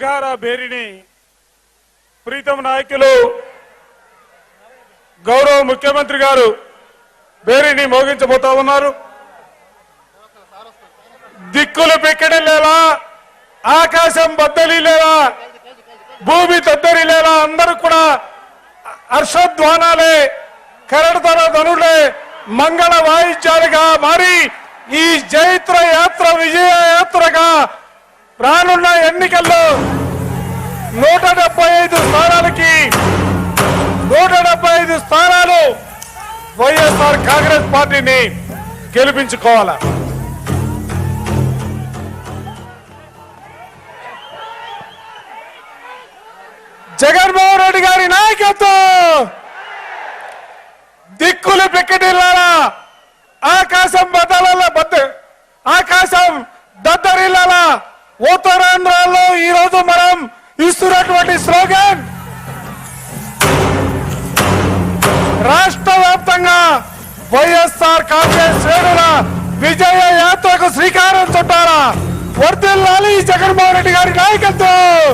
నగారా బేరిని ప్రీతం నాయకులు గౌరవ ముఖ్యమంత్రి గారు బేరిని మోగించబోతా ఉన్నారు. దిక్కులు పెక్కడలేలా, ఆకాశం బద్దలిలేలా, భూమి తద్దరిలేలా అందరూ కూడా హర్షధ్వానాలే, కరడతర ధనులే, మంగళ వాయిద్యాలుగా మారి ఈ జైత్ర యాత్ర విజయ యాత్రగా రానున్న ఎన్నికల్లో 175 స్థానాలకి 175 స్థానాలు వైఎస్ఆర్ కాంగ్రెస్ పార్టీని గెలిపించుకోవాలి. జగన్మోహన్ రెడ్డి గారి నాయకత్వం, దిక్కులు పెక్కటిల్లాలా, ఆకాశం దద్దరిల్లాలా. ఉత్తరాంధ్రలో ఈ రోజు మనం ఇస్తున్నటువంటి స్లోగన్ రాష్ట్ర వ్యాప్తంగా వైఎస్ఆర్ కాంగ్రెస్ శ్రేణుల విజయ యాత్రకు శ్రీకారం చుట్టారా. వర్ధిల్లాలి జగన్మోహన్ రెడ్డి గారి నాయకత్వం,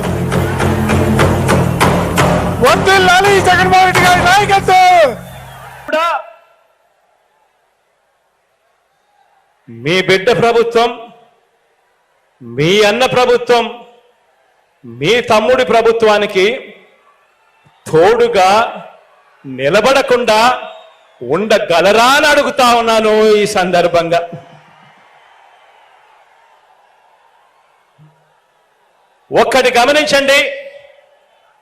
వర్ధిల్లాలి జగన్మోహన్ రెడ్డి గారి నాయకత్వం. మీ బిడ్డ ప్రభుత్వం, మీ అన్న ప్రభుత్వం, మీ తమ్ముడి ప్రభుత్వానికి తోడుగా నిలబడకుండా ఉండగలరా అని అడుగుతా ఉన్నాను. ఈ సందర్భంగా ఒక్కటి గమనించండి,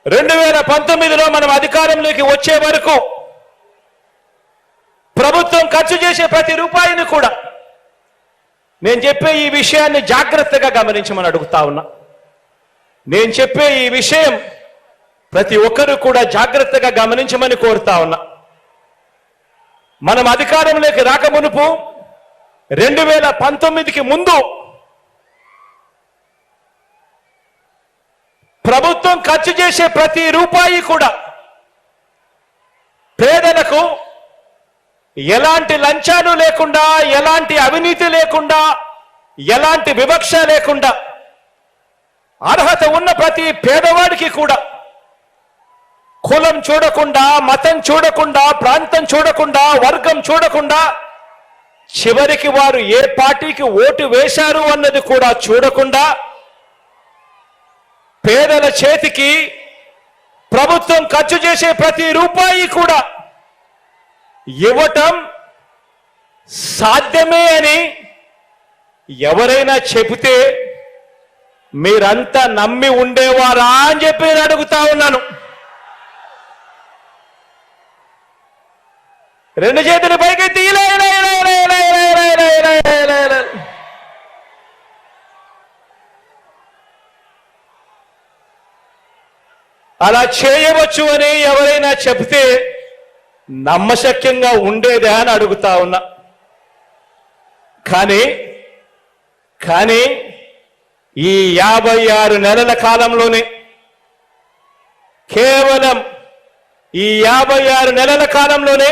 2019లో మనం అధికారంలోకి వచ్చే వరకు ప్రభుత్వం ఖర్చు చేసే ప్రతి రూపాయిని కూడా నేను చెప్పే ఈ విషయాన్ని జాగ్రత్తగా గమనించమని అడుగుతా ఉన్నా. నేను చెప్పే ఈ విషయం ప్రతి ఒక్కరూ కూడా జాగ్రత్తగా గమనించమని కోరుతా ఉన్నా. మనం అధికారంలోకి రాకమునుపు 2019కి ముందు ప్రభుత్వం ఖర్చు చేసే ప్రతి రూపాయి కూడా పేదలకు ఎలాంటి లంచాలు లేకుండా, ఎలాంటి అవినీతి లేకుండా, ఎలాంటి వివక్ష లేకుండా అర్హత ఉన్న ప్రతి పేదవాడికి కూడా కులం చూడకుండా, మతం చూడకుండా, ప్రాంతం చూడకుండా, వర్గం చూడకుండా, చివరికి వారు ఏ పార్టీకి ఓటు వేశారు అన్నది కూడా చూడకుండా పేదల చేతికి ప్రభుత్వం ఖర్చు చేసే ప్రతి రూపాయి కూడా ఇవ్వటం సాధ్యమే అని ఎవరైనా చెబితే మీరంతా నమ్మి ఉండేవారా అని చెప్పి నేను అడుగుతా ఉన్నాను. రెండు చేతులు పైకెత్తి అలా చేయవచ్చు అని ఎవరైనా చెబితే నమ్మశక్యంగా ఉండేదా అని అడుగుతా ఉన్నా. కానీ ఈ 56 నెలల కాలంలోనే, కేవలం ఈ 56 నెలల కాలంలోనే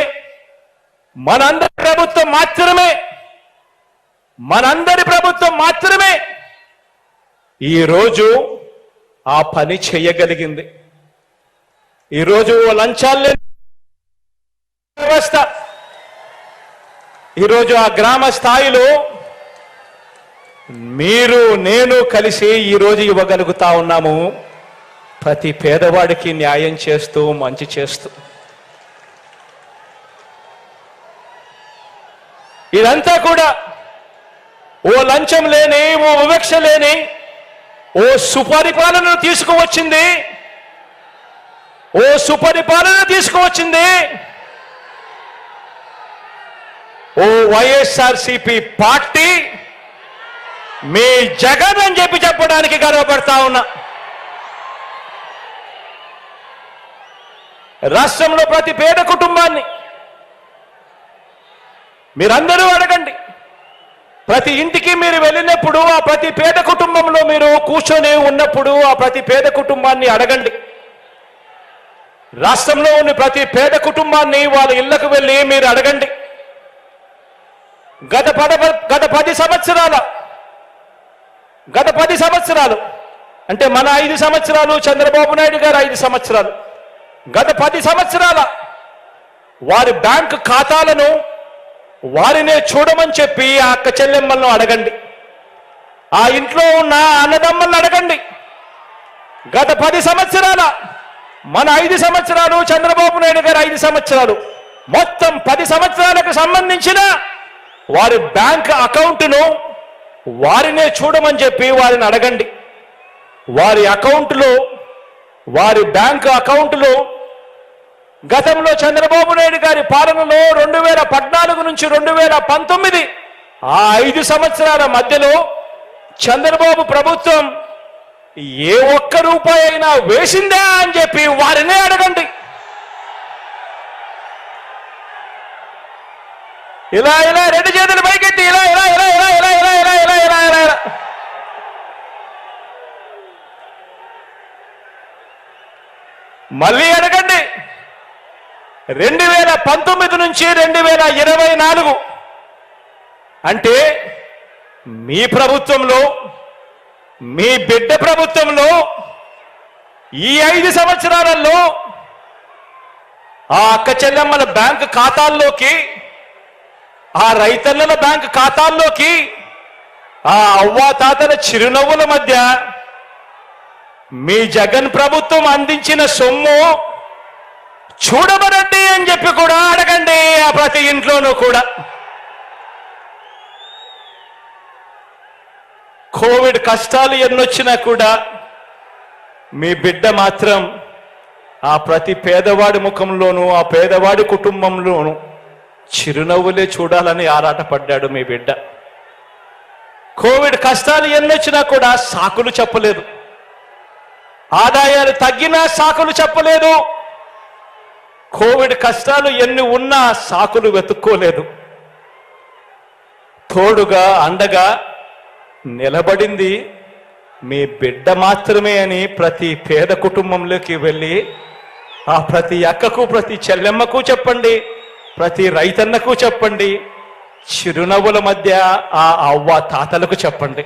మనందరి ప్రభుత్వం మాత్రమే ఈరోజు ఆ పని చేయగలిగింది. ఈరోజు లంచాలు వ్యవస్థ ఈరోజు ఆ గ్రామ స్థాయిలో మీరు నేను కలిసి ఈరోజు ఇవ్వగలుగుతా ఉన్నాము. ప్రతి పేదవాడికి న్యాయం చేస్తూ, మంచి చేస్తూ. ఇదంతా కూడా ఓ లంచం లేని, ఓ వివక్ష లేని, ఓ సుపరిపాలన తీసుకువచ్చింది. ఓ వైఎస్ఆర్సీపీ పార్టీ, మీ జగన్ అని చెప్పడానికి గర్వపడతా ఉన్నా. రాష్ట్రంలో ప్రతి పేద కుటుంబాన్ని మీరందరూ అడగండి. ప్రతి ఇంటికి మీరు వెళ్ళినప్పుడు, ఆ ప్రతి పేద కుటుంబంలో మీరు కూర్చొని ఉన్నప్పుడు ఆ ప్రతి పేద కుటుంబాన్ని అడగండి. రాష్ట్రంలో ఉన్న ప్రతి పేద కుటుంబాన్ని వాళ్ళ ఇళ్లకు వెళ్ళి మీరు అడగండి. గత 10 సంవత్సరాలు అంటే మన 5 సంవత్సరాలు, చంద్రబాబు నాయుడు గారు 5 సంవత్సరాలు, గత 10 సంవత్సరాల వారి బ్యాంకు ఖాతాలను వారినే చూడమని చెప్పి ఆ అక్క చెల్లెమ్మలను అడగండి, ఆ ఇంట్లో ఉన్న అన్నదమ్మలను అడగండి. గత 10 సంవత్సరాల మన 5 సంవత్సరాలు, చంద్రబాబు నాయుడు గారు 5 సంవత్సరాలు, మొత్తం 10 సంవత్సరాలకు సంబంధించిన వారి బ్యాంక్ అకౌంట్ను వారినే చూడమని చెప్పి వారిని అడగండి. వారి అకౌంట్లో, వారి బ్యాంకు అకౌంట్లో గతంలో చంద్రబాబు నాయుడు గారి పాలనలో 2014 నుంచి 2019 ఆ 5 సంవత్సరాల మధ్యలో చంద్రబాబు ప్రభుత్వం ఏ ఒక్క రూపాయి అయినా వేసిందా అని చెప్పి వారినే అడగండి. ఇలా ఇలా 2 చేతులు పైకెత్తి ఇలా ఇలా ఇలా ఇలా ఇలా ఇలా ఇలా ఇలా ఇలా ఇలా ఇలా మళ్ళీ అడగండి. 2019 నుంచి 2024 అంటే మీ ప్రభుత్వంలో, మీ బిడ్డ ప్రభుత్వంలో ఈ 5 సంవత్సరాలలో ఆ అక్క చెల్లెమ్మల బ్యాంకు ఖాతాల్లోకి, ఆ రైతన్నల బ్యాంకు ఖాతాల్లోకి, ఆ అవ్వాతాతల చిరునవ్వుల మధ్య మీ జగన్ ప్రభుత్వం అందించిన సొమ్ము చూడమనండి అని చెప్పి కూడా అడగండి. ఆ ప్రతి ఇంట్లోనూ కూడా కోవిడ్ కష్టాలు ఎన్నొచ్చినా కూడా మీ బిడ్డ మాత్రం ఆ ప్రతి పేదవాడి ముఖంలోనూ, ఆ పేదవాడి కుటుంబంలోనూ చిరునవ్వులే చూడాలని ఆరాటపడ్డాడు మీ బిడ్డ. కోవిడ్ కష్టాలు ఎన్నొచ్చినా కూడా సాకులు చెప్పలేదు, ఆదాయాలు తగ్గినా సాకులు చెప్పలేదు, కోవిడ్ కష్టాలు ఎన్ని ఉన్నా సాకులు వెతుక్కోలేదు. తోడుగా అండగా నిలబడింది మీ బిడ్డ మాత్రమే అని ప్రతి పేద కుటుంబంలోకి వెళ్ళి ఆ ప్రతి అక్కకు, ప్రతి చెల్లెమ్మకు చెప్పండి, ప్రతి రైతన్నకు చెప్పండి, చిరునవ్వుల మధ్య ఆ అవ్వ తాతలకు చెప్పండి.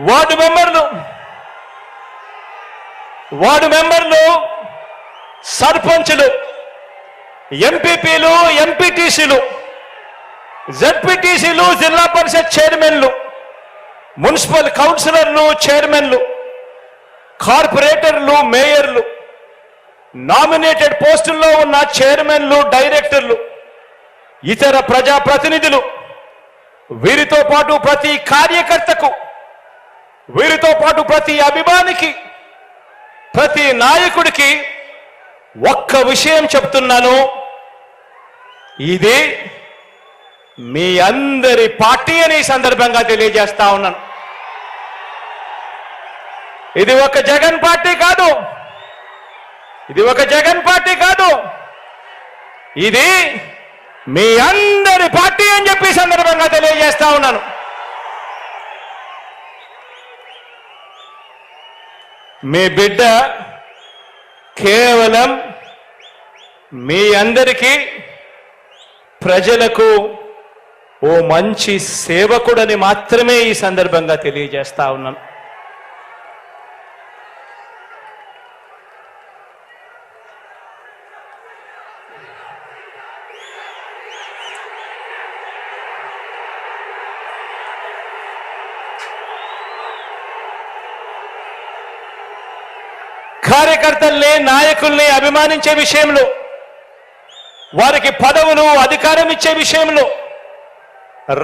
వార్డు మెంబర్లు, సర్పంచులు, ఎంపీపీలు, ఎంపీటీసీలు, జడ్పీటీసీలు, జిల్లా పరిషత్ చైర్మన్లు, మున్సిపల్ కౌన్సిలర్లు, చైర్మన్లు, కార్పొరేటర్లు, మేయర్లు, నామినేటెడ్ పోస్టుల్లో ఉన్న చైర్మన్లు, డైరెక్టర్లు, ఇతర ప్రజాప్రతినిధులు, వీరితో పాటు ప్రతి కార్యకర్తకు, వీరితో పాటు ప్రతి అభిమానికి, ప్రతి నాయకుడికి ఒక్క విషయం చెప్తున్నాను. ఇది మీ అందరి పార్టీ అని ఈ సందర్భంగా తెలియజేస్తా ఉన్నాను. ఇది ఒక జగన్ పార్టీ కాదు, ఇది ఒక జగన్ పార్టీ కాదు, ఇది మీ అందరి పార్టీ అని చెప్పి ఈ సందర్భంగా తెలియజేస్తా ఉన్నాను. మీ బిడ్డ కేవలం మీ అందరికీ, ప్రజలకు ఓ మంచి సేవకుడని మాత్రమే ఈ సందర్భంగా తెలియజేస్తా ఉన్నాను. కార్యకర్తల్ని, నాయకుల్ని అభిమానించే విషయంలో, వారికి పదవులు, అధికారం ఇచ్చే విషయంలో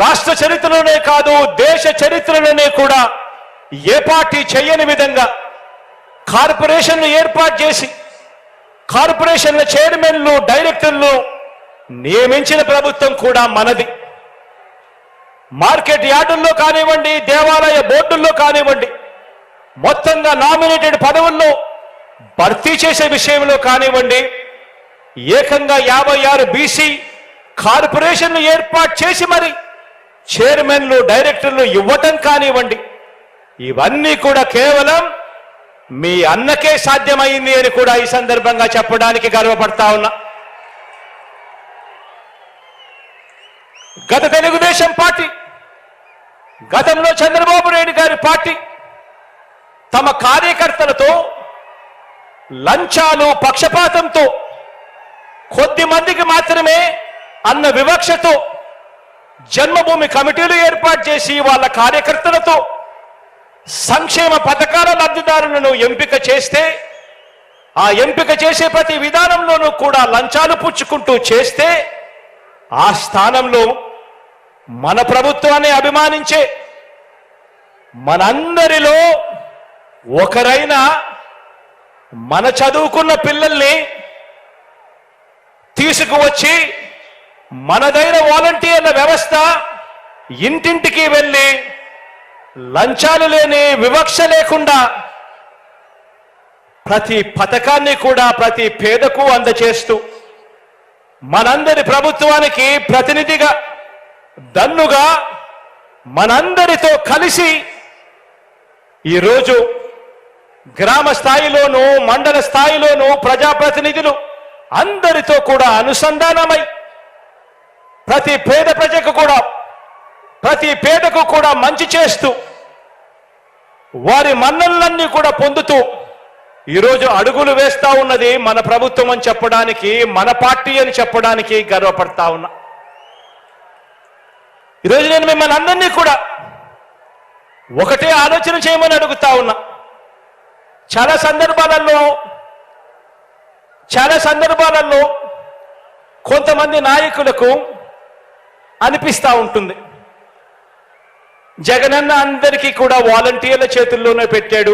రాష్ట్ర చరిత్రలోనే కాదు దేశ చరిత్రలోనే కూడా ఏ పార్టీ చేయని విధంగా కార్పొరేషన్లు ఏర్పాటు చేసి కార్పొరేషన్ల చైర్మన్లు, డైరెక్టర్లు నియమించిన ప్రభుత్వం కూడా మనది. మార్కెట్ యార్డుల్లో కానివ్వండి, దేవాలయ బోర్డుల్లో కానివ్వండి, మొత్తంగా నామినేటెడ్ పదవుల్లో భర్తీ చేసే విషయంలో కానివ్వండి, ఏకంగా 56 బీసీ కార్పొరేషన్లు ఏర్పాటు చేసి మరి చైర్మన్లు, డైరెక్టర్లు ఇవ్వటం కానివ్వండి, ఇవన్నీ కూడా కేవలం మీ అన్నకే సాధ్యమైంది అని కూడా ఈ సందర్భంగా చెప్పడానికి గర్వపడతా ఉన్నా. గత తెలుగుదేశం పార్టీ, గతంలో చంద్రబాబు నాయుడు గారి పార్టీ తమ కార్యకర్తలతో లంచాలు, పక్షపాతంతో, కొద్ది మందికి మాత్రమే అన్న వివక్షతో జన్మభూమి కమిటీలు ఏర్పాటు చేసి వాళ్ళ కార్యకర్తలతో సంక్షేమ పథకాల లబ్ధిదారులను ఎంపిక చేస్తే, ఆ ఎంపిక చేసే ప్రతి విధానంలోనూ కూడా లంచాలు పుచ్చుకుంటూ చేస్తే, ఆ స్థానంలో మన ప్రభుత్వాన్ని అభిమానించే మనందరిలో ఒకరైన మన చదువుకున్న పిల్లల్ని తీసుకువచ్చి మనదైన వాలంటీర్ల వ్యవస్థ ఇంటింటికి వెళ్ళి లంచాలు లేని, వివక్ష లేకుండా ప్రతి పథకాన్ని కూడా ప్రతి పేదకు అందచేస్తూ మనందరి ప్రభుత్వానికి ప్రతినిధిగా, దన్నుగా మనందరితో కలిసి ఈరోజు గ్రామ స్థాయిలోనూ, మండల స్థాయిలోనూ ప్రజాప్రతినిధులు అందరితో కూడా అనుసంధానమై ప్రతి పేదకు కూడా మంచి చేస్తూ వారి మన్ననలన్నీ కూడా పొందుతూ ఈరోజు అడుగులు వేస్తా ఉన్నది మన ప్రభుత్వం అని చెప్పడానికి, మన పార్టీ అని చెప్పడానికి గర్వపడతా ఉన్నా. ఈరోజు నేను మిమ్మల్ని అందరినీ కూడా ఒకటే ఆలోచన చేయమని అడుగుతా ఉన్నా. చాలా సందర్భాలలో కొంతమంది నాయకులకు అనిపిస్తూ ఉంటుంది, జగనన్న అందరికీ కూడా వాలంటీర్ల చేతుల్లోనే పెట్టాడు,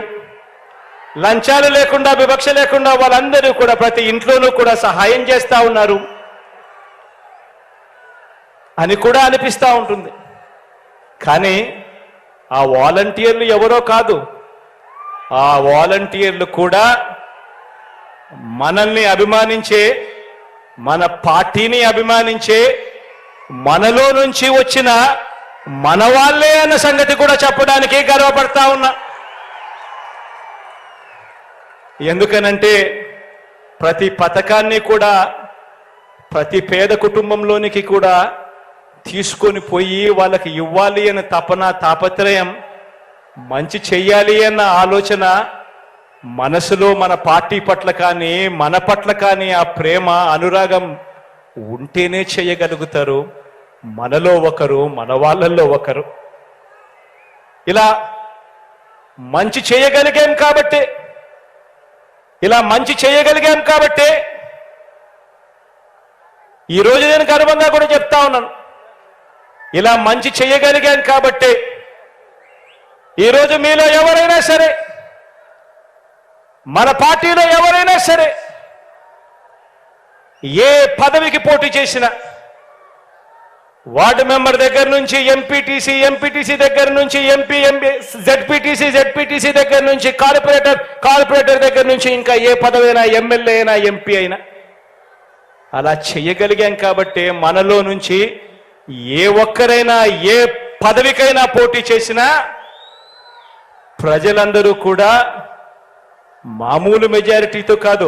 లంచాలు లేకుండా, వివక్ష లేకుండా వాళ్ళందరూ కూడా ప్రతి ఇంట్లోనూ కూడా సహాయం చేస్తా ఉన్నారు అని కూడా అనిపిస్తూ ఉంటుంది. కానీ ఆ వాలంటీర్లు ఎవరో కాదు, ఆ వాలంటీర్లు కూడా మనల్ని అభిమానించే, మన పార్టీని అభిమానించే, మనలో నుంచి వచ్చిన మన వాళ్ళే అన్న సంగతి కూడా చెప్పడానికి గర్వపడతా ఉన్నా. ఎందుకనంటే ప్రతి పథకాన్ని కూడా ప్రతి పేద కుటుంబంలోనికి కూడా తీసుకొని పోయి వాళ్ళకి ఇవ్వాలి అనే తపన, తాపత్రయం, మంచి చెయ్యాలి అన్న ఆలోచన మనసులో మన పార్టీ పట్ల కానీ, మన పట్ల కానీ ఆ ప్రేమ, అనురాగం ఉంటేనే చేయగలుగుతారు. మనలో ఒకరు, మన వాళ్ళల్లో ఒకరు. ఇలా మంచి చేయగలిగాం కాబట్టి ఈరోజు నేను గర్వంగా కూడా చెప్తా ఉన్నాను, ఇలా మంచి చేయగలిగాం కాబట్టి ఈరోజు మీలో ఎవరైనా సరే, మన పార్టీలో ఎవరైనా సరే ఏ పదవికి పోటీ చేసినా, వార్డు మెంబర్ దగ్గర నుంచి ఎంపీటీసీ దగ్గర నుంచి జెడ్పీటీసీ దగ్గర నుంచి కార్పొరేటర్ దగ్గర నుంచి ఇంకా ఏ పదవి అయినా, ఎమ్మెల్యే అయినా, ఎంపీ అయినా అలా చెయ్యగలిగాం కాబట్టి మనలో నుంచి ఏ ఒక్కరైనా ఏ పదవికైనా పోటీ చేసినా ప్రజలందరూ కూడా మామూలు మెజారిటీతో కాదు,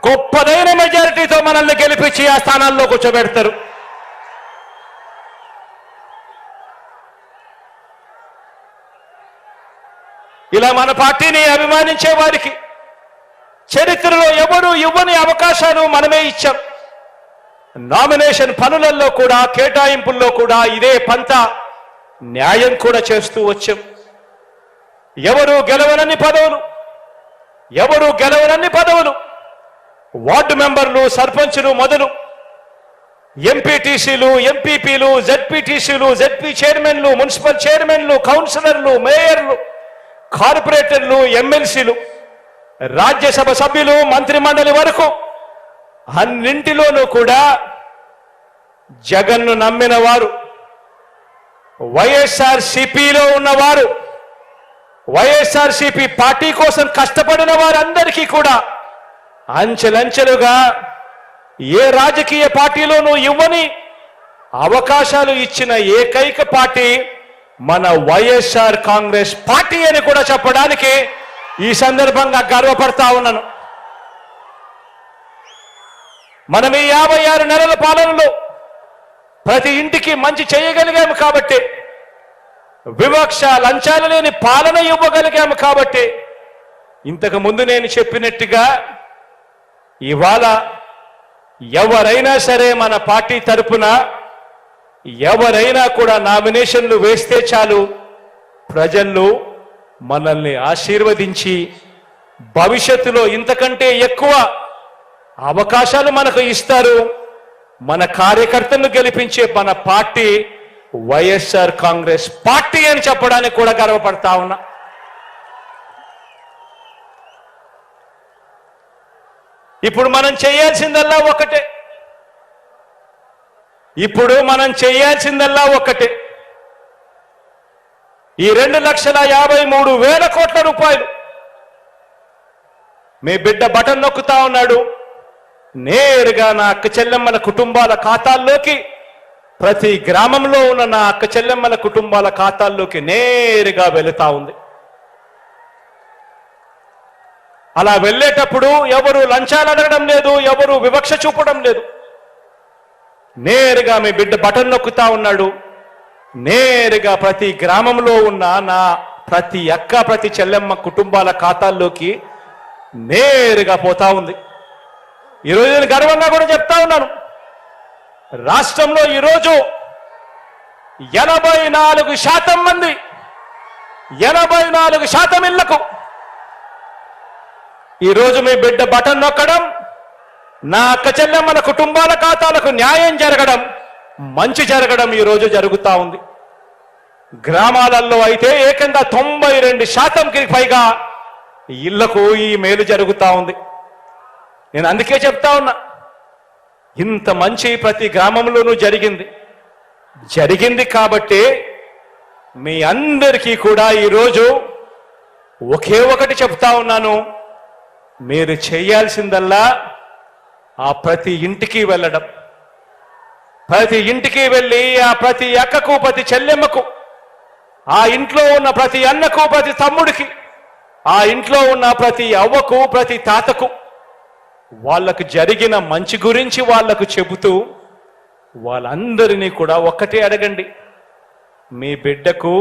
గొప్పదైన మెజారిటీతో మనల్ని గెలిపించి ఆ స్థానాల్లో కూర్చోబెడతారు. ఇలా మన పార్టీని అభిమానించే వారికి చరిత్రలో ఎవరు ఇవ్వని అవకాశాలు మనమే ఇచ్చాం. నామినేషన్ పనులలో కూడా, కేటాయింపుల్లో కూడా ఇదే పంత న్యాయం కూడా చేస్తూ వచ్చాం. ఎవరు గెలవనన్ని పదవులు వార్డు మెంబర్లు, సర్పంచులు మొదలు ఎంపీటీసీలు, ఎంపీపీలు, జెడ్పీటీసీలు, జెడ్పీ చైర్మన్లు, మున్సిపల్ చైర్మన్లు, కౌన్సిలర్లు, మేయర్లు, కార్పొరేటర్లు, ఎమ్మెల్సీలు, రాజ్యసభ సభ్యులు, మంత్రిమండలి వరకు అన్నింటిలోనూ కూడా జగన్ను నమ్మిన వారు, వైఎస్ఆర్సీపీలో ఉన్నవారు, వైఎస్ఆర్సీపీ పార్టీ కోసం కష్టపడిన వారందరికీ కూడా అంచెలంచెలుగా ఏ రాజకీయ పార్టీలోనూ ఇవ్వని అవకాశాలు ఇచ్చిన ఏకైక పార్టీ మన వైఎస్ఆర్ కాంగ్రెస్ పార్టీ అని కూడా చెప్పడానికి ఈ సందర్భంగా గర్వపడతా ఉన్నాను. మనం ఈ 56 నెలల పాలనలో ప్రతి ఇంటికి మంచి చేయగలిగాము కాబట్టి, వివక్ష లంచాలు లేని పాలన ఇవ్వగలిగాము కాబట్టి, ఇంతకు ముందు నేను చెప్పినట్టుగా ఇవాళ ఎవరైనా సరే మన పార్టీ తరపున ఎవరైనా కూడా నామినేషన్లు వేస్తే చాలు, ప్రజలు మనల్ని ఆశీర్వదించి భవిష్యత్తులో ఇంతకంటే ఎక్కువ అవకాశాలు మనకు ఇస్తారు. మన కార్యకర్తలను గెలిపించే మన పార్టీ వైఎస్ఆర్ కాంగ్రెస్ పార్టీ అని చెప్పడానికి కూడా గర్వపడతా ఉన్నా. ఇప్పుడు మనం చేయాల్సిందల్లా ఒకటే. ఈ 2,53,000 కోట్ల రూపాయలు మీ బిడ్డ బటన్ నొక్కుతా ఉన్నాడు, నేరుగా నా అక్క చెల్లెమ్మల కుటుంబాల ఖాతాల్లోకి, ప్రతి గ్రామంలో ఉన్న నా అక్క చెల్లెమ్మల కుటుంబాల ఖాతాల్లోకి నేరుగా వెళుతా ఉంది. అలా వెళ్ళేటప్పుడు ఎవరు లంచాలు అడగడం లేదు, ఎవరు వివక్ష చూపడం లేదు. నేరుగా మీ బిడ్డ బటన్ నొక్కుతా ఉన్నాడు, నేరుగా ప్రతి గ్రామంలో ఉన్న నా ప్రతి అక్క ప్రతి చెల్లెమ్మ కుటుంబాల ఖాతాల్లోకి నేరుగా పోతా ఉంది. ఈరోజు నేను గర్వంగా కూడా చెప్తా ఉన్నాను, రాష్ట్రంలో ఈరోజు 84% మంది 84% ఇళ్లకు ఈరోజు మీ బిడ్డ బటన్ నొక్కడం, నా అక్క చెల్లెమ్మల కుటుంబాల ఖాతాలకు న్యాయం జరగడం, మంచి జరగడం ఈరోజు జరుగుతా ఉంది. గ్రామాలలో అయితే ఏకంగా 92%కి పైగా ఇళ్లకు ఈ మేలు జరుగుతా ఉంది. నేను అందుకే చెప్తా ఉన్నా, ఇంత మంచి ప్రతి గ్రామంలోనూ జరిగింది కాబట్టి మీ అందరికీ కూడా ఈరోజు ఒకే ఒకటి చెప్తా ఉన్నాను, మీరు చేయాల్సిందల్లా ఆ ప్రతి ఇంటికి వెళ్ళడం, ప్రతి ఇంటికి వెళ్ళి ఆ ప్రతి అక్కకు ప్రతి చెల్లెమ్మకు, ఆ ఇంట్లో ఉన్న ప్రతి అన్నకు ప్రతి తమ్ముడికి, ఆ ఇంట్లో ఉన్న ప్రతి అవ్వకు ప్రతి తాతకు వాళ్ళకు జరిగిన మంచి గురించి వాళ్లకు చెబుతూ వాళ్ళందరినీ కూడా ఒక్కటే అడగండి, మీ బిడ్డకు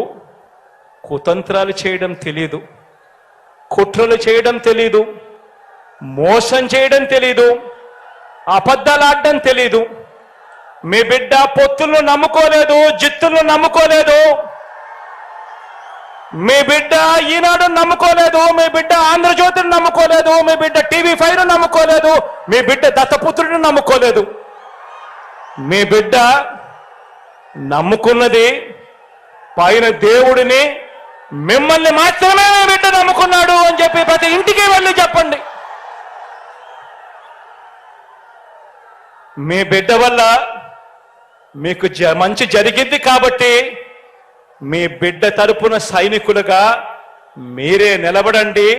కుతంత్రాలు చేయడం తెలీదు, కుట్రలు చేయడం తెలీదు, మోసం చేయడం తెలీదు, అబద్ధాలు ఆడడం తెలీదు. మీ బిడ్డ పొత్తులను నమ్ముకోలేదు, జిత్తులను నమ్ముకోలేదు, మీ బిడ్డ ఈనాడు నమ్ముకోలేదు, మీ బిడ్డ ఆంధ్రజ్యోతిని నమ్ముకోలేదు, మీ బిడ్డ TV5 నమ్ముకోలేదు, మీ బిడ్డ దత్తపుత్రుడిని నమ్ముకోలేదు. మీ బిడ్డ నమ్ముకున్నది పైన దేవుడిని, మిమ్మల్ని మాత్రమే మీ బిడ్డ నమ్ముకున్నాడు అని చెప్పి ప్రతి ఇంటికి వెళ్ళి చెప్పండి. మీ బిడ్డ వల్ల మీకు మంచి జరిగింది కాబట్టి మీ బిడ్డ తరపున సైనికులుగా మీరే నిలబడండి.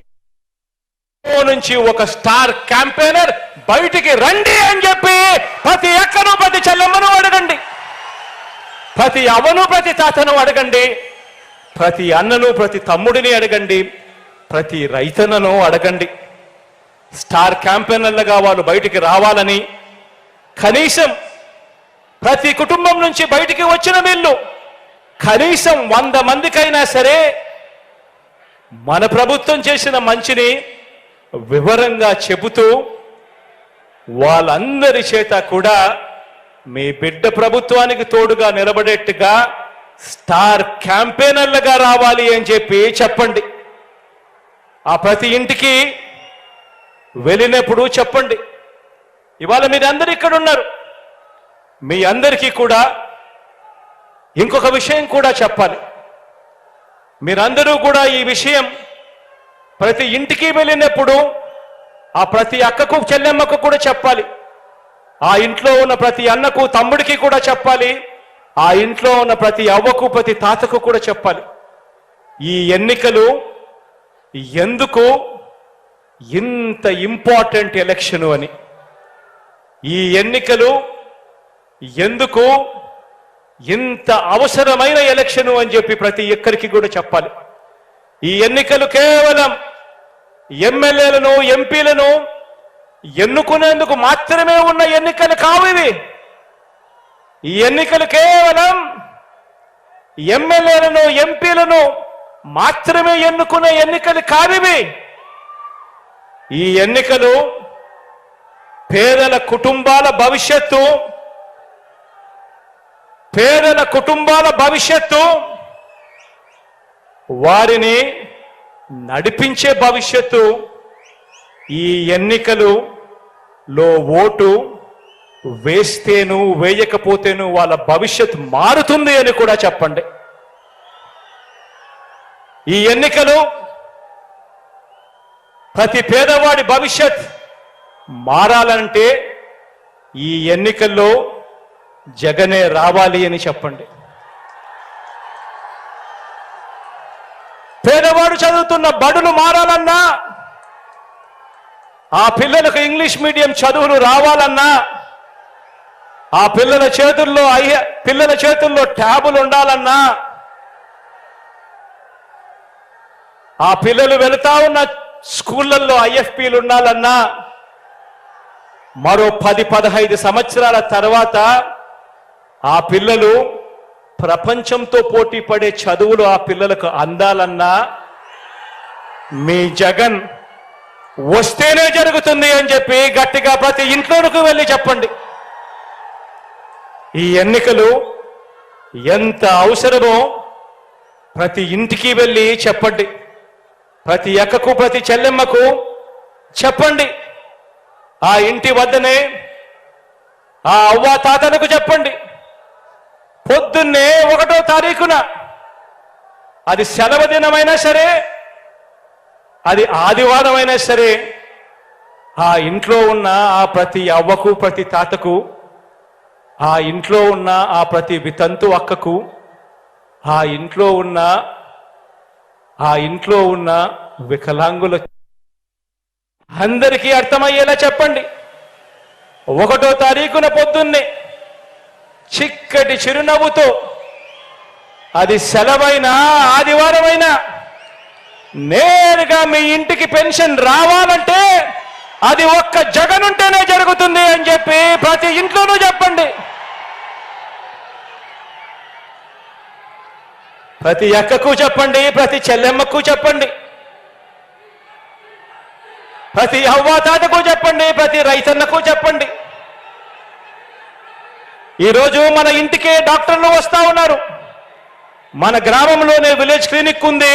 నుంచి ఒక స్టార్ క్యాంపెయినర్ బయటికి రండి అని చెప్పి ప్రతి అక్కను ప్రతి చెల్లెమ్మను అడగండి, ప్రతి అవ్వను ప్రతి తాతను అడగండి, ప్రతి అన్నను ప్రతి తమ్ముడిని అడగండి, ప్రతి రైతన్నను అడగండి. స్టార్ క్యాంపెయినర్లుగా వాళ్ళు బయటికి రావాలని, కనీసం ప్రతి కుటుంబం నుంచి బయటికి వచ్చిన వీళ్ళు కనీసం 100 మందికైనా సరే మన ప్రభుత్వం చేసిన మంచిని వివరంగా చెబుతూ వాళ్ళందరి చేత కూడా మీ బిడ్డ ప్రభుత్వానికి తోడుగా నిలబడేట్టుగా స్టార్ క్యాంపెయినర్లుగా రావాలి అని చెప్పి చెప్పండి. ఆ ప్రతి ఇంటికి వెళ్ళినప్పుడు చెప్పండి. ఇవాళ మీరందరూ ఇక్కడ ఉన్నారు, మీ అందరికీ కూడా ఇంకొక విషయం కూడా చెప్పాలి. మీరందరూ కూడా ఈ విషయం ప్రతి ఇంటికి వెళ్ళినప్పుడు ఆ ప్రతి అక్కకు చెల్లెమ్మకు కూడా చెప్పాలి, ఆ ఇంట్లో ఉన్న ప్రతి అన్నకు తమ్ముడికి కూడా చెప్పాలి, ఆ ఇంట్లో ఉన్న ప్రతి అవ్వకు ప్రతి తాతకు కూడా చెప్పాలి. ఈ ఎన్నికలు ఎందుకు ఇంత ఇంపార్టెంట్ ఎలక్షన్ అని, ఈ ఎన్నికలు ఎందుకు ఇంత అవసరమైన ఎలక్షన్ అని చెప్పి ప్రతి ఒక్కరికి కూడా చెప్పాలి. ఈ ఎన్నికలు కేవలం ఎమ్మెల్యేలను ఎంపీలను ఎన్నుకునేందుకు మాత్రమే ఉన్న ఎన్నికలు కావు ఇవి. ఈ ఎన్నికలు కేవలం ఎమ్మెల్యేలను ఎంపీలను మాత్రమే ఎన్నుకునే ఎన్నికలు కావివి. ఈ ఎన్నికలు పేదల కుటుంబాల భవిష్యత్తు, వారిని నడిపించే భవిష్యత్తు. ఈ ఎన్నికలలో ఓటు వేస్తేను వేయకపోతేను వాళ్ళ భవిష్యత్తు మారుతుంది అని కూడా చెప్పండి. ఈ ఎన్నికలు ప్రతి పేదవాడి భవిష్యత్ మారాలంటే ఈ ఎన్నికల్లో జగనే రావాలి అని చెప్పండి. పేదవాడు చదువుతున్న బడులు మారాలన్నా, ఆ పిల్లలకు ఇంగ్లీష్ మీడియం చదువులు రావాలన్నా, ఆ పిల్లల చేతుల్లో ట్యాబులు ఉండాలన్నా, ఆ పిల్లలు వెళుతా ఉన్న స్కూళ్ళల్లో ఐఎఫ్పీలు ఉండాలన్నా, మరో 10-15 సంవత్సరాల తర్వాత ఆ పిల్లలు ప్రపంచంతో పోటీ పడే చదువులు ఆ పిల్లలకు అందాలన్నా మీ జగన్ వస్తేనే జరుగుతుంది అని చెప్పి గట్టిగా ప్రతి ఇంట్లోకి వెళ్ళి చెప్పండి. ఈ ఎన్నికలు ఎంత అవసరమో ప్రతి ఇంటికి వెళ్ళి చెప్పండి. ప్రతి అక్కకు ప్రతి చెల్లెమ్మకు చెప్పండి. ఆ ఇంటి వద్దనే ఆ అవ్వ తాతలకు చెప్పండి. పొద్దున్నే 1వ తారీఖున అది సెలవు దినమైనా సరే, అది ఆదివారం అయినా సరే, ఆ ఇంట్లో ఉన్న ఆ ప్రతి అవ్వకు ప్రతి తాతకు, ఆ ఇంట్లో ఉన్న ఆ ప్రతి వితంతు అక్కకు, ఆ ఇంట్లో ఉన్న వికలాంగుల అందరికీ అర్థమయ్యేలా చెప్పండి. 1వ తారీఖున పొద్దున్నే చిక్కటి చిరునవ్వుతో, అది సెలవైనా ఆదివారమైనా, నేరుగా మీ ఇంటికి పెన్షన్ రావాలంటే అది ఒక్క జగన్ ఉంటేనే జరుగుతుంది అని చెప్పి ప్రతి ఇంట్లోనూ చెప్పండి. ప్రతి అక్కకు చెప్పండి, ప్రతి చెల్లెమ్మకు చెప్పండి, ప్రతి అవ్వాతాతకు చెప్పండి, ప్రతి రైతన్నకు చెప్పండి. ఈరోజు మన ఇంటికే డాక్టర్లు వస్తా ఉన్నారు. మన గ్రామంలోనే విలేజ్ క్లినిక్ ఉంది.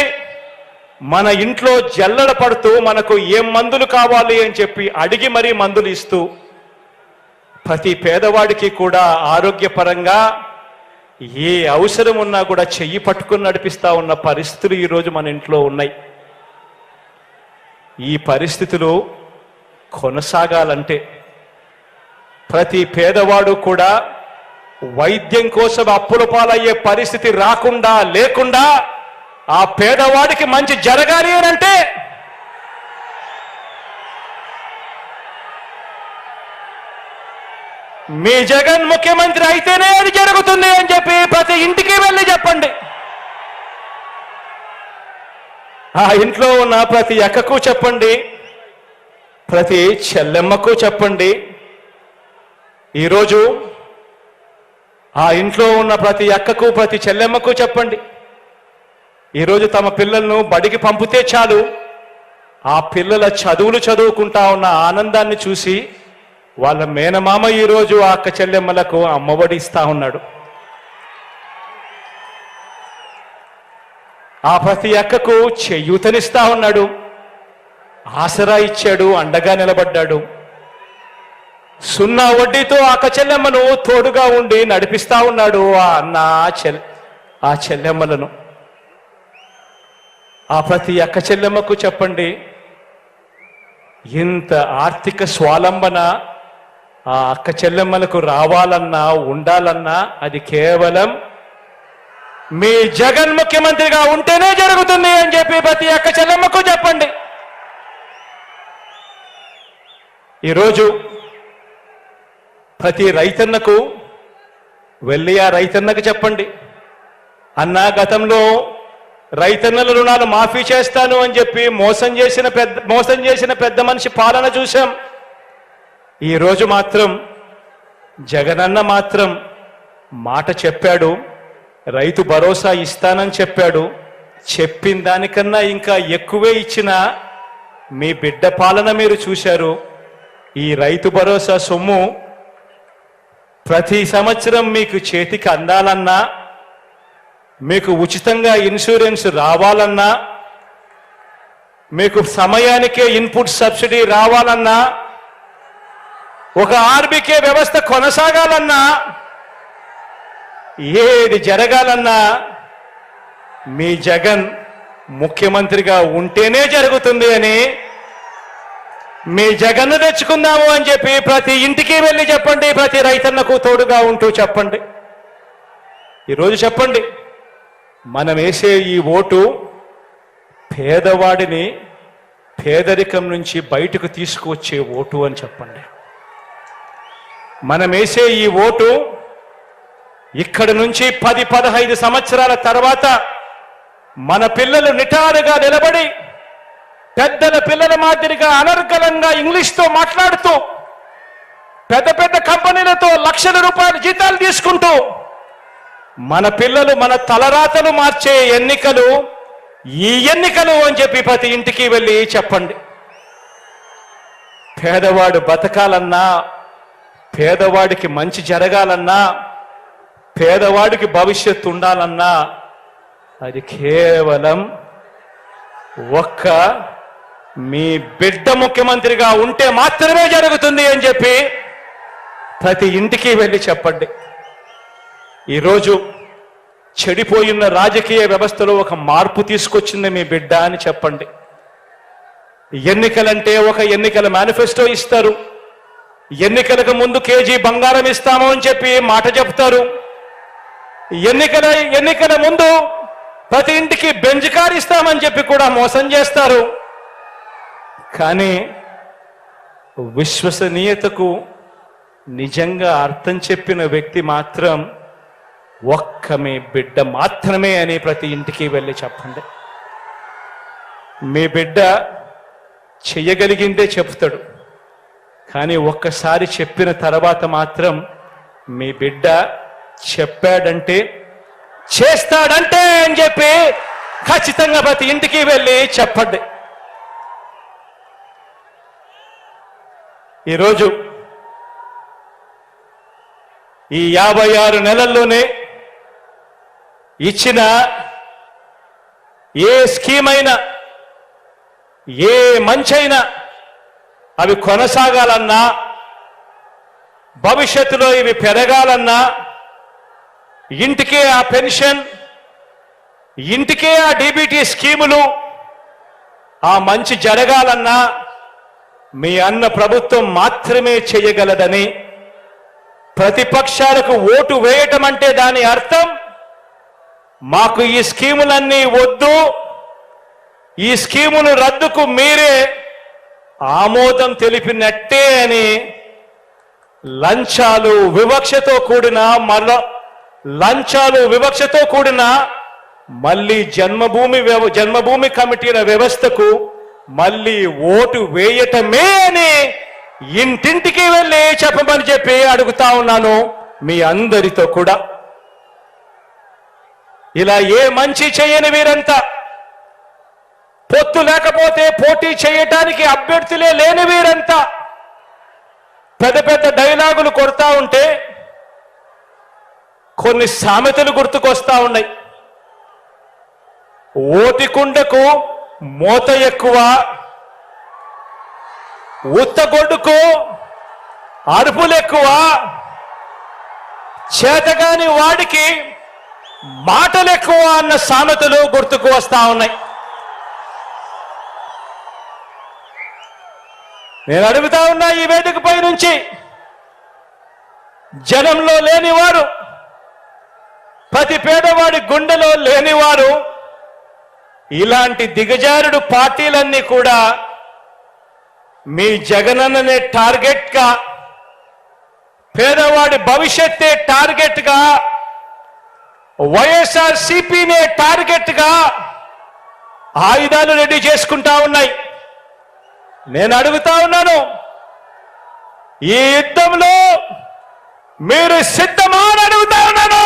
మన ఇంట్లో జల్లడ పడుతూ మనకు ఏం మందులు కావాలి అని చెప్పి అడిగి మరీ మందులు ఇస్తూ ప్రతి పేదవాడికి కూడా ఆరోగ్యపరంగా ఏ అవసరం ఉన్నా కూడా చెయ్యి పట్టుకుని నడిపిస్తా ఉన్న పరిస్థితులు ఈరోజు మన ఇంట్లో ఉన్నాయి. ఈ పరిస్థితులు కొనసాగాలంటే ప్రతి పేదవాడు కూడా వైద్యం కోసం అప్పుల పాలయ్యే పరిస్థితి లేకుండా ఆ పేదవాడికి మంచి జరగాలి అని అంటే మీ జగన్ ముఖ్యమంత్రి అయితేనే అది జరుగుతుంది అని చెప్పి ప్రతి ఇంటికి వెళ్ళి చెప్పండి. ఆ ఇంట్లో ఉన్న ప్రతి అక్కకు చెప్పండి, ప్రతి చెల్లెమ్మకు చెప్పండి. ఈరోజు ఆ ఇంట్లో ఉన్న ప్రతి అక్కకు ప్రతి చెల్లెమ్మకు చెప్పండి. ఈరోజు తమ పిల్లలను బడికి పంపితే చాలు, ఆ పిల్లల చదువులు చదువుకుంటా ఉన్న ఆనందాన్ని చూసి వాళ్ళ మేనమామ ఈరోజు ఆ అక్క చెల్లెమ్మలకు అమ్మఒడి ఇస్తా ఉన్నాడు. ఆ ప్రతి అక్కకు చేయూతనిస్తా ఉన్నాడు, ఆసరా ఇచ్చాడు, అండగా నిలబడ్డాడు. 0 వడ్డీతో అక్క చెల్లెమ్మను తోడుగా ఉండి నడిపిస్తా ఉన్నాడు ఆ అన్న ఆ చెల్లెమ్మలను. ఆ ప్రతి అక్క చెల్లెమ్మకు చెప్పండి, ఇంత ఆర్థిక స్వాలంబన ఆ అక్క చెల్లెమ్మలకు రావాలన్నా ఉండాలన్నా అది కేవలం మీ జగన్ ముఖ్యమంత్రిగా ఉంటేనే జరుగుతుంది అని చెప్పి ప్రతి అక్క చెల్లెమ్మకు చెప్పండి. ఈరోజు ప్రతి రైతన్నకు వెళ్ళి ఆ రైతన్నకు చెప్పండి, అన్నా గతంలో రైతన్నల రుణాలు మాఫీ చేస్తాను అని చెప్పి మోసం చేసిన పెద్ద మనిషి పాలన చూశాం. ఈరోజు మాత్రం జగనన్న మాత్రం మాట చెప్పాడు, రైతు భరోసా ఇస్తానని చెప్పాడు. చెప్పిన దానికన్నా ఇంకా ఎక్కువే ఇచ్చిన మీ బిడ్డ పాలన మీరు చూశారు. ఈ రైతు భరోసా సొమ్ము ప్రతి సంవత్సరం మీకు చేతికి అందాలన్నా, మీకు ఉచితంగా ఇన్సూరెన్స్ రావాలన్నా, మీకు సమయానికే ఇన్పుట్ సబ్సిడీ రావాలన్నా, ఒక ఆర్బీకే వ్యవస్థ కొనసాగాలన్నా, ఏది జరగాలన్నా మీ జగన్ ముఖ్యమంత్రిగా ఉంటేనే జరుగుతుంది అని, మీ జగన్ను తెచ్చుకుందాము అని చెప్పి ప్రతి ఇంటికి వెళ్ళి చెప్పండి. ప్రతి రైతన్నకు తోడుగా ఉంటూ చెప్పండి. ఈరోజు చెప్పండి, మనం వేసే ఈ ఓటు పేదవాడిని పేదరికం నుంచి బయటకు తీసుకువచ్చే ఓటు అని చెప్పండి. మనం వేసే ఈ ఓటు ఇక్కడ నుంచి 10-15 సంవత్సరాల తర్వాత మన పిల్లలు నిటారుగా నిలబడి పెద్దల పిల్లల మాదిరిగా అనర్గళంగా ఇంగ్లీష్తో మాట్లాడుతూ పెద్ద పెద్ద కంపెనీలతో లక్షల రూపాయల జీతాలు తీసుకుంటూ మన పిల్లలు మన తలరాతలు మార్చే ఎన్నికలు ఈ ఎన్నికలు అని చెప్పి ప్రతి ఇంటికి వెళ్ళి చెప్పండి. పేదవాడు బతకాలన్నా, పేదవాడికి మంచి జరగాలన్నా, పేదవాడికి భవిష్యత్తు ఉండాలన్నా అది కేవలం ఒక్క మీ బిడ్డ ముఖ్యమంత్రిగా ఉంటే మాత్రమే జరుగుతుంది అని చెప్పి ప్రతి ఇంటికి వెళ్ళి చెప్పండి. ఈరోజు చెడిపోయిన రాజకీయ వ్యవస్థలో ఒక మార్పు తీసుకొచ్చింది మీ బిడ్డ అని చెప్పండి. ఎన్నికలంటే ఒక ఎన్నికల మేనిఫెస్టో ఇస్తారు, ఎన్నికలకు ముందు కేజీ బంగారం ఇస్తాము అని చెప్పి మాట చెప్తారు, ఎన్నికల ముందు ప్రతి ఇంటికి బెంజ్ కార్ ఇస్తామని చెప్పి కూడా మోసం చేస్తారు. కానీ విశ్వసనీయతకు నిజంగా అర్థం చెప్పిన వ్యక్తి మాత్రం ఒక్క మీ బిడ్డ మాత్రమే అని ప్రతి ఇంటికి వెళ్ళి చెప్పండి. మీ బిడ్డ చెయ్యగలిగిందే చెప్తాడు, కానీ ఒక్కసారి చెప్పిన తర్వాత మాత్రం మీ బిడ్డ చెప్పాడంటే చేస్తాడంటే అని చెప్పి ఖచ్చితంగా ప్రతి ఇంటికి వెళ్ళి చెప్పండి. ఈరోజు ఈ 56 నెలల్లోనే ఇచ్చిన ఏ స్కీమ్ అయినా, ఏ మంచైనా అవి కొనసాగాలన్నా, భవిష్యత్తులో ఇవి పెరగాలన్నా, ఇంటికే ఆ పెన్షన్, ఇంటికే ఆ డీబీటీ స్కీములు, ఆ మంచి జరగాలన్నా మీ అన్న ప్రభుత్వం మాత్రమే చేయగలదని, ప్రతిపక్షాలకు ఓటు వేయటం అంటే దాని అర్థం మాకు ఈ స్కీములన్నీ వద్దు, ఈ స్కీములు రద్దుకు మీరే ఆమోదం తెలిపినట్టే అని లంచాలు వివక్షతో కూడిన మళ్ళీ జన్మభూమి కమిటీల వ్యవస్థకు మళ్ళీ ఓటు వేయటమే అని ఇంటింటికి వెళ్ళి చెప్పమని చెప్పి అడుగుతా ఉన్నాను మీ అందరితో కూడా. ఇలా ఏ మంచి చేయని వీరంతా, పొత్తు లేకపోతే పోటీ చేయటానికి అభ్యర్థులే లేని వీరంతా పెద్ద పెద్ద డైలాగులు కొడతా ఉంటే కొన్ని సామెతలు గుర్తుకొస్తా ఉన్నాయి. ఓటికుండకు మోత ఎక్కువ, ఉత్తగొడ్డుకు అరుపులు ఎక్కువ, చేతగాని వాడికి మాటలు ఎక్కువ అన్న సామెతలు గుర్తుకు వస్తా ఉన్నాయి. నేను అడుగుతా ఉన్నా ఈ వేదికపై నుంచి, జనంలో లేనివారు, ప్రతి పేదవాడి గుండెలో లేనివారు, ఇలాంటి దిగజారుడు పార్టీలన్నీ కూడా మీ జగనన్ననే టార్గెట్ గా, పేదవాడి భవిష్యత్తే టార్గెట్ గా, వైఎస్ఆర్ సిపినే టార్గెట్ గా ఆయుధాలు రెడీ చేసుకుంటా ఉన్నాయి. నేను అడుగుతా ఉన్నాను, ఈ యుద్ధంలో మీరు సిద్ధమా అని అడుగుతా ఉన్నాను.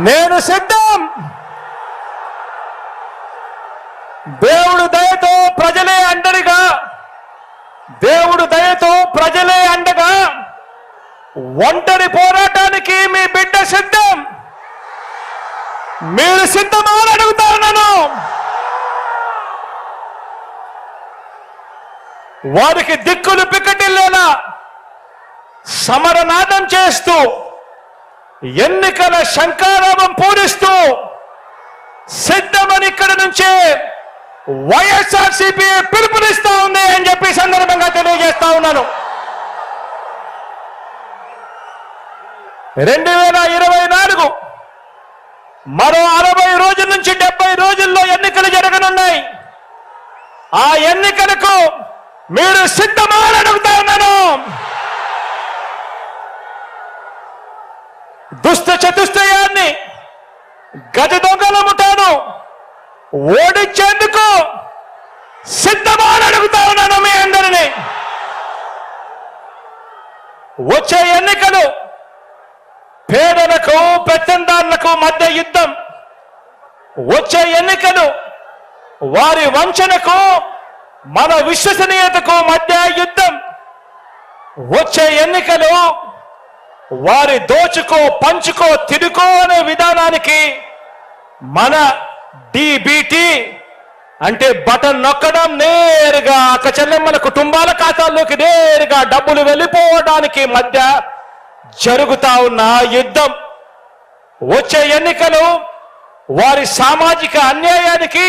నేను సిద్ధం. దేవుడు దయతో ప్రజలే అండగా, దేవుడు దయతో ప్రజలే అండగా ఒంటరి పోరాటానికి మీ బిడ్డ సిద్ధం. మీరు సిద్ధమా అని అడుగుతా ఉన్నాను. వారికి దిక్కులు పిక్కటిల్లేలా సమరనాదం చేస్తూ ఎన్నికల శంఖారావం పూరిస్తూ సిద్ధమని ఇక్కడ నుంచే వైఎస్ఆర్సీపీ పిలుపునిస్తా ఉంది అని చెప్పి సందర్భంగా తెలియజేస్తా ఉన్నాను. 2024 మరో 60 రోజుల నుంచి 70 రోజుల్లో ఎన్నికలు జరగనున్నాయి. ఆ ఎన్నికలకు మీరు సిద్ధమా అని అడుగుతా ఉన్నాను. దుష్ట చతుష్టయాన్ని గజ దొంగల ముఠాను ఓడించేందుకు సిద్ధమా అని అడుగుతా ఉన్నాను మీ అందరినీ. వచ్చే ఎన్నికలు పేదలకు పెత్తందారులకు మధ్య యుద్ధం. వచ్చే ఎన్నికలు వారి వంచనకు మన విశ్వసనీయతకు మధ్య యుద్ధం. వచ్చే ఎన్నికలు వారి దోచుకో పంచుకో తిరుకో అనే విధానానికి మన డిబిటి అంటే బటన్ నొక్కడం, నేరుగా అక్క చెల్లెమ్మల కుటుంబాల ఖాతాల్లోకి నేరుగా డబ్బులు వెళ్ళిపోవడానికి మధ్య జరుగుతా ఉన్న యుద్ధం. వచ్చే ఎన్నికలు వారి సామాజిక అన్యాయానికి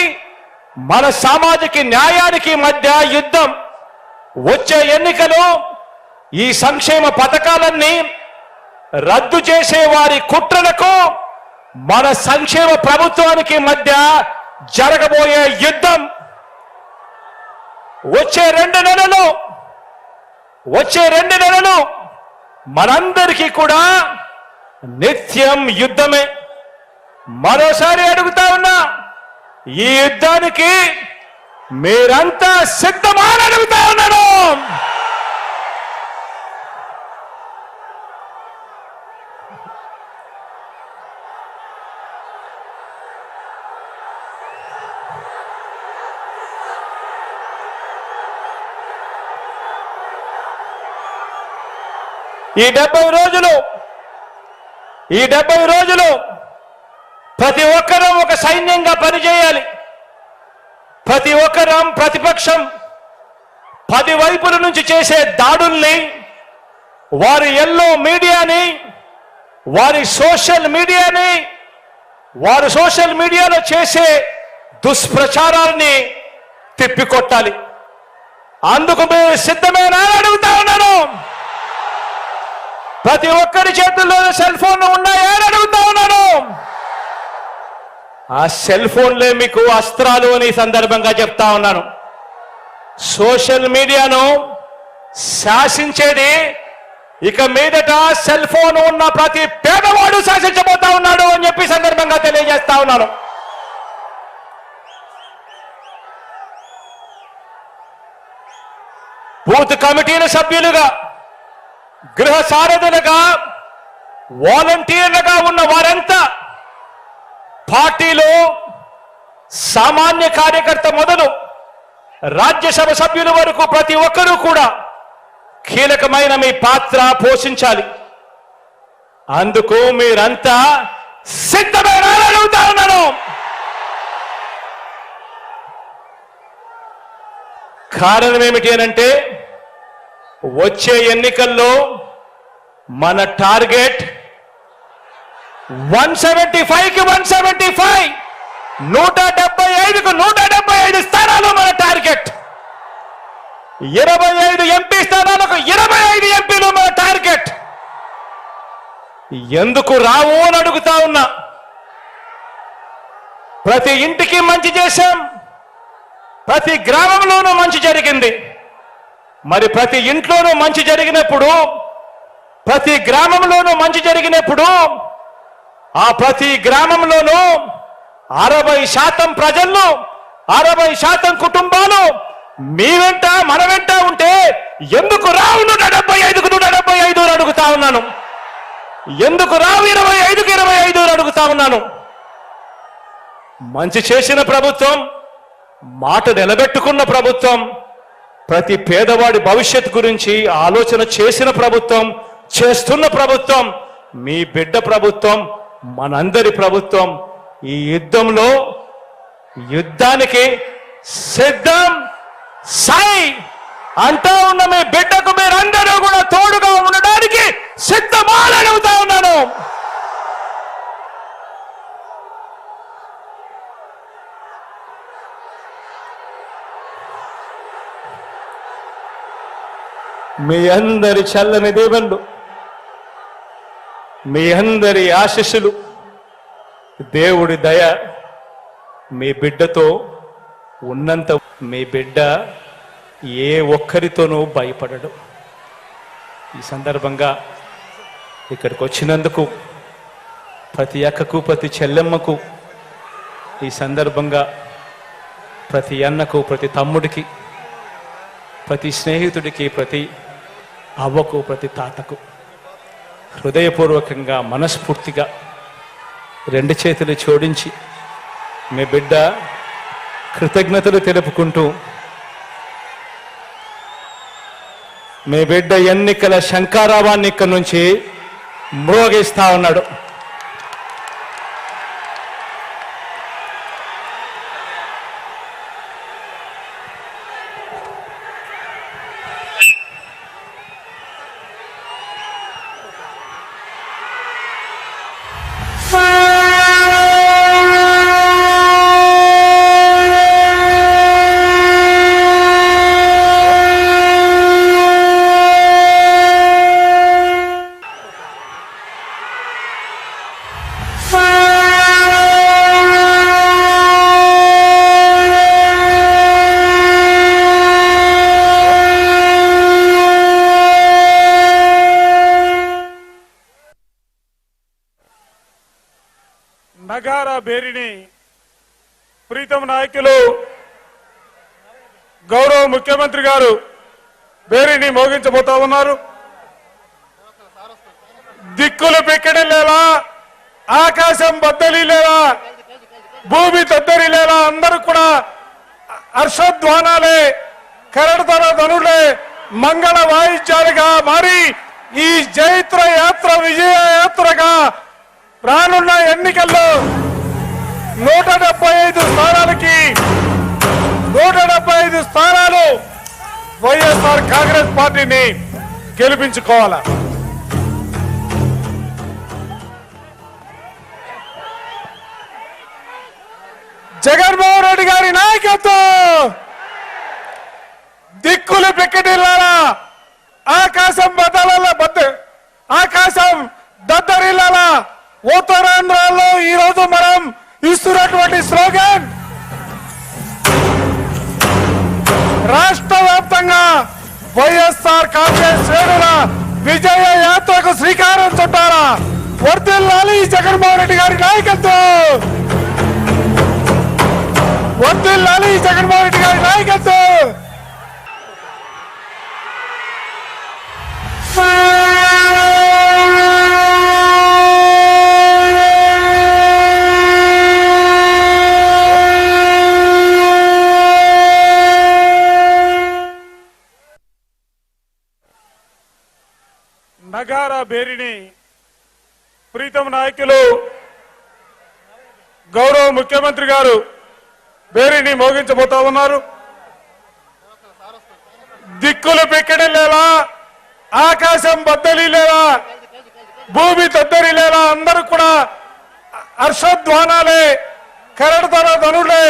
మన సామాజిక న్యాయానికి మధ్య యుద్ధం. వచ్చే ఎన్నికలు ఈ సంక్షేమ పథకాలన్నీ రద్దు చేసే వారి కుట్రలకు మన సంక్షేమ ప్రభుత్వానికి మధ్య జరగబోయే యుద్ధం. వచ్చే 2 నెలలు మనందరికీ కూడా నిత్యం యుద్ధమే. మరోసారి అడుగుతా ఉన్నా, ఈ యుద్ధానికి మీరంతా సిద్ధమా అని అడుగుతా ఉన్నాను. ఈ 70 రోజులు ప్రతి ఒక్కరూ ఒక సైన్యంగా పనిచేయాలి. ప్రతి ఒక్కరం ప్రతిపక్షం 10 వైపుల నుంచి చేసే దాడుల్ని, వారి ఎల్లో మీడియాని, వారి సోషల్ మీడియాలో చేసే దుష్ప్రచారాన్ని తిప్పికొట్టాలి. అందుకు మీరు సిద్ధమేనా అని అడుగుతా ఉన్నాను. ప్రతి ఒక్కరి చేతుల్లో సెల్ ఫోన్లు ఉన్నాయా అని అడుగుతా ఉన్నాను. ఆ సెల్ ఫోన్లే మీకు అస్త్రాలు అని సందర్భంగా చెప్తా ఉన్నాను. సోషల్ మీడియాను శాసించేది ఇక మీదట సెల్ ఫోన్ ఉన్న ప్రతి పేదవాడు శాసించబోతా ఉన్నాడు అని చెప్పి సందర్భంగా తెలియజేస్తా ఉన్నాను. బూత్ కమిటీల సభ్యులుగా, గృహ సారథులుగా, వాలంటీర్లుగా ఉన్న వారంతా పార్టీలో సామాన్య కార్యకర్త మొదలు రాజ్యసభ సభ్యుల వరకు ప్రతి ఒక్కరూ కూడా కీలకమైన మీ పాత్ర పోషించాలి. అందుకు మీరంతా సిద్ధమేనా అని అడుగుతా ఉన్నాను. కారణం ఏమిటి అనంటే, వచ్చే ఎన్నికల్లో మన టార్గెట్ 175కి 175, 175కు 175 స్థానాలు మన టార్గెట్. 25 ఎంపీ స్థానాలకు 25 ఎంపీలు మన టార్గెట్. ఎందుకు రావు అని అడుగుతా ఉన్నా. ప్రతి ఇంటికి మంచి చేశాం, ప్రతి గ్రామంలోనూ మంచి జరిగింది. మరి ప్రతి ఇంట్లోనూ మంచి జరిగినప్పుడు ప్రతి గ్రామంలోనూ మంచి జరిగినప్పుడు ఆ ప్రతి గ్రామంలోనూ 60% ప్రజలు 60% కుటుంబాలు మీ వెంట మన వెంట ఉంటే ఎందుకు రావు 175కు 175 అని అడుగుతా ఉన్నాను. ఎందుకు రావు 25కు 25 అని అడుగుతా ఉన్నాను. మంచి చేసిన ప్రభుత్వం, మాట నిలబెట్టుకున్న ప్రభుత్వం, ప్రతి పేదవాడి భవిష్యత్తు గురించి ఆలోచన చేసిన ప్రభుత్వం, చేస్తున్న ప్రభుత్వం మీ బిడ్డ ప్రభుత్వం, మనందరి ప్రభుత్వం. ఈ యుద్ధానికి సిద్ధం సాయి అంటూ ఉన్న మీ బిడ్డకు మీరందరూ కూడా తోడుగా ఉండడానికి సిద్ధమాలని అడుగుతా ఉన్నాను. మీ అందరి చల్లని దీవెనలు, మీ అందరి ఆశీస్సులు, దేవుడి దయ మీ బిడ్డతో ఉన్నంత మీ బిడ్డ ఏ ఒక్కరితోనూ భయపడడు. ఈ సందర్భంగా ఇక్కడికి వచ్చినందుకు ప్రతి అక్కకు, ప్రతి చెల్లెమ్మకు, ఈ సందర్భంగా ప్రతి అన్నకు, ప్రతి తమ్ముడికి, ప్రతి స్నేహితుడికి, ప్రతి అవ్వకు, ప్రతి తాతకు హృదయపూర్వకంగా మనస్ఫూర్తిగా 2 చేతులు జోడించి మీ బిడ్డ కృతజ్ఞతలు తెలుపుకుంటూ, మీ బిడ్డ ఎన్నికల శంఖారావాన్ని ఇక్కడి నుంచి మ్రోగిస్తా ఉన్నాడు. నగారా బేరిని ప్రీతం నాయకులు గౌరవ ముఖ్యమంత్రి గారు బేరిని మోగించబోతా ఉన్నారు. దిక్కులు పెక్కడలేలా, ఆకాశం బద్దలిలేలా, భూమి తద్దరిలేలా అందరూ కూడా హర్షధ్వానాలే, కరడతర ధనులే, మంగళ వాయిద్యాలుగా మారి ఈ జైత్ర యాత్ర విజయ యాత్రగా రానున్న ఎన్నికల్లో 175 స్థానాలకి 175 స్థానాలు వైఎస్ఆర్ కాంగ్రెస్ పార్టీని గెలిపించుకోవాలా. జగన్మోహన్ రెడ్డి గారి నాయకత్వం, దిక్కులు పెక్కటిల్లారా, ఆకాశం ఆకాశం దద్దరిల్లాలా. ఉత్తరాంధ్రలో ఈ రోజు మనం ఇస్తున్నటువంటి స్లోగన్ రాష్ట్ర వ్యాప్తంగా వైఎస్ఆర్ కాంగ్రెస్ శ్రేణుల విజయ యాత్రకు శ్రీకారం చుట్టారా. వర్ధిల్లాలి జగన్మోహన్ రెడ్డి గారి నాయకత్వం, వర్ధిల్లాలి జగన్మోహన్ రెడ్డి గారి నాయకత్వం. నగారా బేరిని ప్రీతం నాయకులు గౌరవ ముఖ్యమంత్రి గారు బేరిని మోగించబోతా ఉన్నారు. దిక్కులు పెక్కడలేలా, ఆకాశం బద్దలిలేలా, భూమి తద్దరిలేలా అందరూ కూడా హర్షధ్వానాలే, కరడతర ధనులే,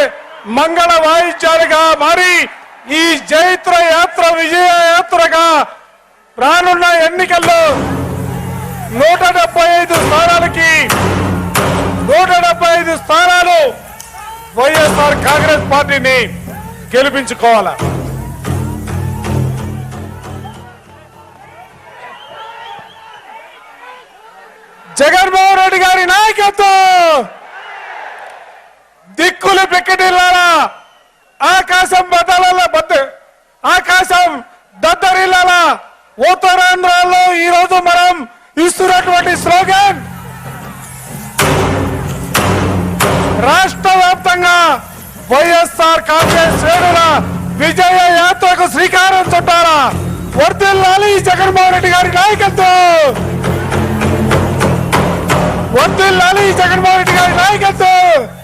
మంగళ వాయిద్యాలుగా మారి ఈ జైత్ర యాత్ర విజయ యాత్రగా రానున్న ఎన్నికల్లో 175 స్థానాలకి 175 స్థానాలు వైఎస్ఆర్ కాంగ్రెస్ పార్టీని గెలిపించుకోవాలా. జగన్మోహన్ రెడ్డి గారి నాయకత్వం, దిక్కులు పెక్కటిల్లాలా, ఆకాశం ఆకాశం దద్దరిల్లాలా. ఉత్తరాంధ్రలో ఈ రోజు మనం ఇస్తున్నటువంటి స్లోగన్ రాష్ట్ర వ్యాప్తంగా వైఎస్ఆర్ కాంగ్రెస్ శ్రేణుల విజయ యాత్రకు శ్రీకారం చుట్టాలా. వర్ధిల్లాలి జగన్మోహన్ రెడ్డి గారి నాయకత్వం, వర్ధిల్లాలి జగన్మోహన్ రెడ్డి గారి నాయకత్వం.